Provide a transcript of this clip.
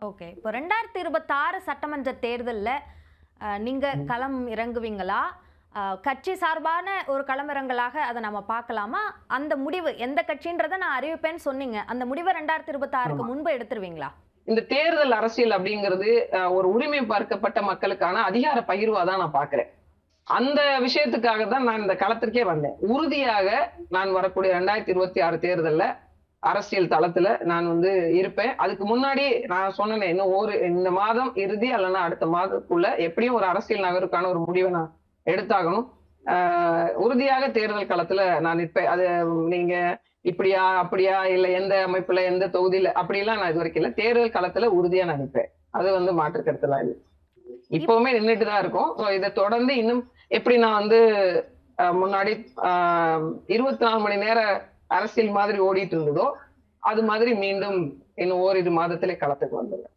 Okay. இப்போ 2026 சட்டமன்ற தேர்தல்ல நீங்க களம் இறங்குவீங்களா? கட்சி சார்பான ஒரு களமிறங்கலாக அத நம்ம பார்க்கலாமா? அந்த முடிவு எந்த கட்சின்றத நான் அறிவிப்பேன்னு சொன்னீங்க. அந்த முடிவ 2026க்கு ஆமா. முன்பு எடுத்துருவீங்களா? இந்த தேர்தல் அரசியல் அப்படிங்கிறது ஒரு உரிமை பார்க்கப்பட்ட மக்களுக்கான அதிகார பகிர்வா தான் நான் பார்க்கிறேன். அந்த விஷயத்துக்காக தான் நான் இந்த களத்திற்கே வந்தேன். உறுதியாக நான் வரக்கூடிய 2026 தேர்தல்ல அரசியல் தளத்துல நான் இருப்பேன். அதுக்கு முன்னாடி நான் சொன்னேனே, இன்னும் இந்த மாதம் இறுதி அல்லன்னா அடுத்த மாதத்துக்குள்ள எப்படியும் ஒரு அரசியல் நகருக்கான ஒரு முடிவ நான் எடுத்தாகணும். ஆ உறுதியாக தேர்தல் களத்துல நான் நிற்பேன். அது நீங்க இப்படியா, அப்படியா, இல்ல எந்த அமைப்புல, எந்த தொகுதியில அப்படிலாம் நான் இதுவரைக்கும் இல்ல. தேர்தல் களத்துல உறுதியா நான் நிப்பேன். அது மாற்று கருத்துலாம் இல்ல. இப் இப்பவுமே நின்னுட்டு தான் இருக்கோம். இத தொடர்ந்து இன்னும் எப்படி நான் முன்னாடி 24 மணி நேர அரசியல் மாதிரி ஓடிட்டு இருந்ததோ, அது மாதிரி மீண்டும் இன்னும் ஓரிரு மாதத்திலே களத்துக்கு வந்துருவேன்.